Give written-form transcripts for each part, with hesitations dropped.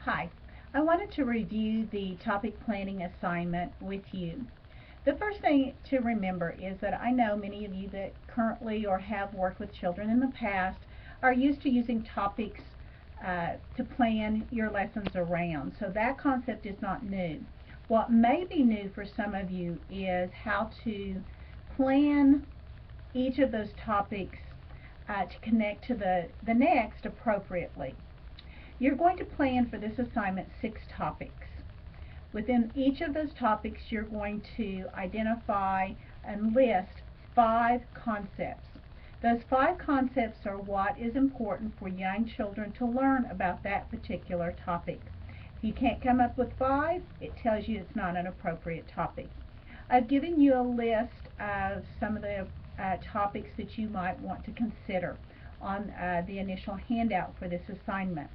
Hi, I wanted to review the topic planning assignment with you. The first thing to remember is that I know many of you that currently or have worked with children in the past are used to using topics to plan your lessons around. So that concept is not new. What may be new for some of you is how to plan each of those topics to connect to the next appropriately. You're going to plan for this assignment 6 topics. Within each of those topics, you're going to identify and list 5 concepts. Those 5 concepts are what is important for young children to learn about that particular topic. If you can't come up with 5, it tells you it's not an appropriate topic. I've given you a list of some of the topics that you might want to consider on the initial handout for this assignment.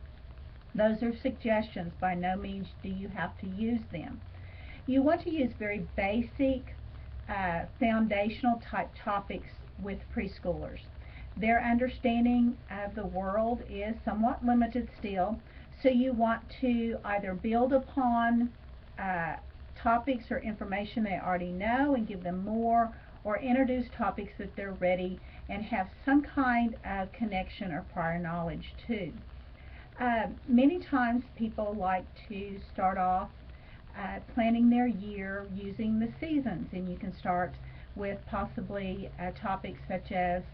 Those are suggestions. By no means do you have to use them. You want to use very basic, foundational type topics with preschoolers. Their understanding of the world is somewhat limited still, so you want to either build upon topics or information they already know and give them more, or introduce topics that they're ready and have some kind of connection or prior knowledge to. Many times people like to start off planning their year using the seasons, and you can start with possibly topics such as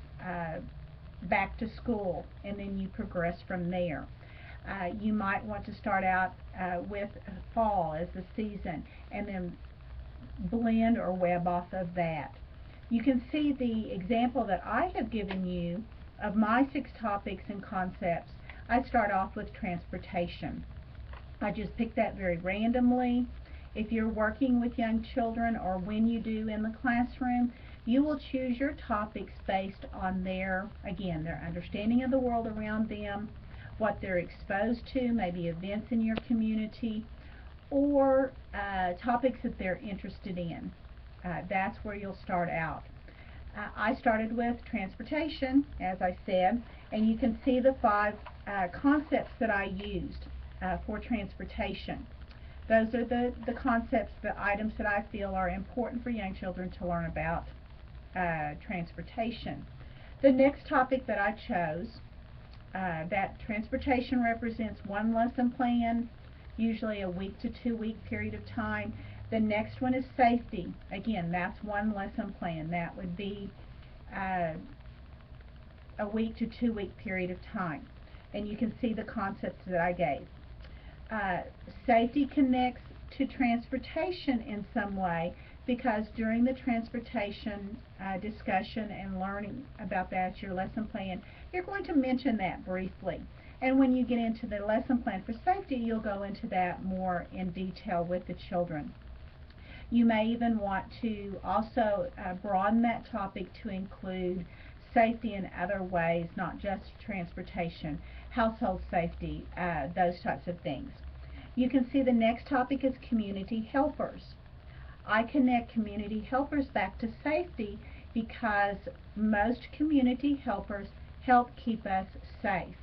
back to school, and then you progress from there. You might want to start out with fall as the season and then blend or web off of that. You can see the example that I have given you of my 6 topics and concepts. I start off with transportation. I just picked that very randomly. If you're working with young children, or when you do in the classroom, you will choose your topics based on their understanding of the world around them, what they're exposed to, maybe events in your community, or topics that they're interested in. That's where you'll start out. I started with transportation, as I said, and you can see the 5 concepts that I used for transportation. Those are the concepts, the items that I feel are important for young children to learn about transportation. The next topic that I chose, that transportation represents 1 lesson plan, usually a week to 2 week period of time. The next one is safety. Again, that's 1 lesson plan. That would be a week to 2 week period of time. And you can see the concepts that I gave. Safety connects to transportation in some way, because during the transportation discussion and learning about that, your lesson plan, you're going to mention that briefly. And when you get into the lesson plan for safety, you'll go into that more in detail with the children. You may even want to also broaden that topic to include safety in other ways, not just transportation, household safety, those types of things. You can see the next topic is community helpers. I connect community helpers back to safety because most community helpers help keep us safe.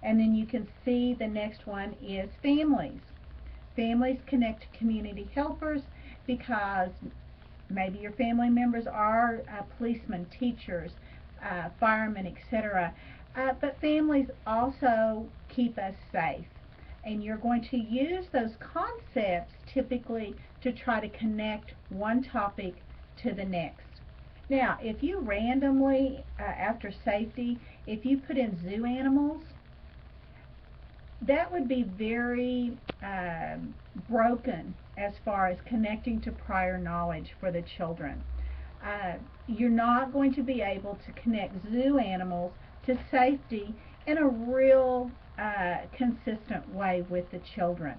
And then you can see the next one is families. Families connect to community helpers because maybe your family members are policemen, teachers, firemen, etc. But families also keep us safe. And you're going to use those concepts typically to try to connect one topic to the next. Now, if you randomly, after safety, if you put in zoo animals, that would be very broken as far as connecting to prior knowledge for the children. You're not going to be able to connect zoo animals to safety in a real consistent way with the children.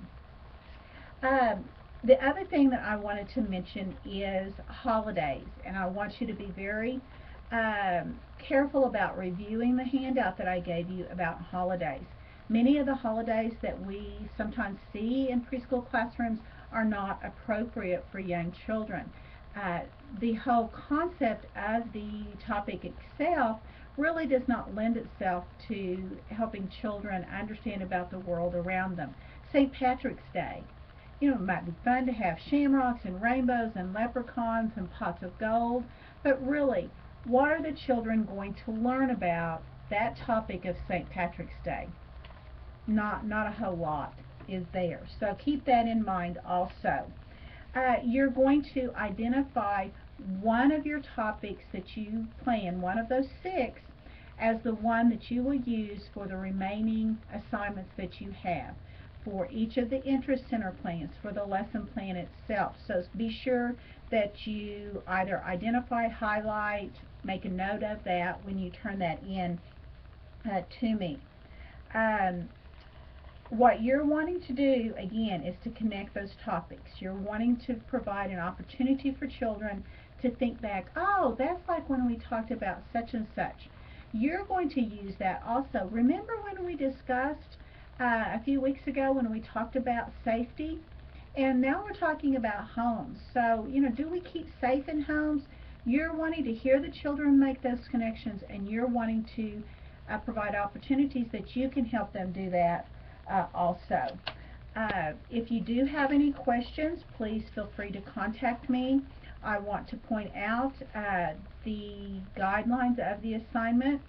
The other thing that I wanted to mention is holidays, and I want you to be very careful about reviewing the handout that I gave you about holidays. Many of the holidays that we sometimes see in preschool classrooms are not appropriate for young children. The whole concept of the topic itself really does not lend itself to helping children understand about the world around them. St. Patrick's Day. You know, it might be fun to have shamrocks and rainbows and leprechauns and pots of gold, but really, what are the children going to learn about that topic of St. Patrick's Day? Not a whole lot is there. So keep that in mind also. You're going to identify one of your topics that you plan, one of those 6, as the one that you will use for the remaining assignments that you have, for each of the interest center plans, for the lesson plan itself. So be sure that you either identify, highlight, make a note of that when you turn that in to me. What you're wanting to do, again, is to connect those topics. You're wanting to provide an opportunity for children to think back, oh, that's like when we talked about such and such. You're going to use that also. Remember when we discussed a few weeks ago when we talked about safety? And now we're talking about homes. So, you know, do we keep safe in homes? You're wanting to hear the children make those connections, and you're wanting to provide opportunities that you can help them do that also. If you do have any questions, please feel free to contact me. I want to point out the guidelines of the assignment.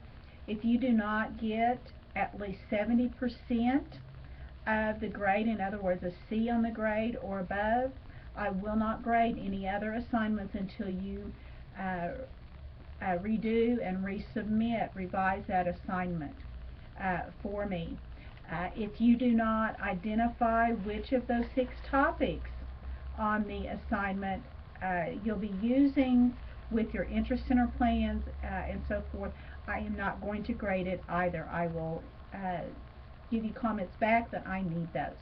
If you do not get at least 70% of the grade, in other words, a C on the grade or above, I will not grade any other assignments until you redo and resubmit, revise that assignment for me. If you do not identify which of those 6 topics on the assignment you'll be using with your interest center plans and so forth, I am not going to grade it either. I will give you comments back that I need those.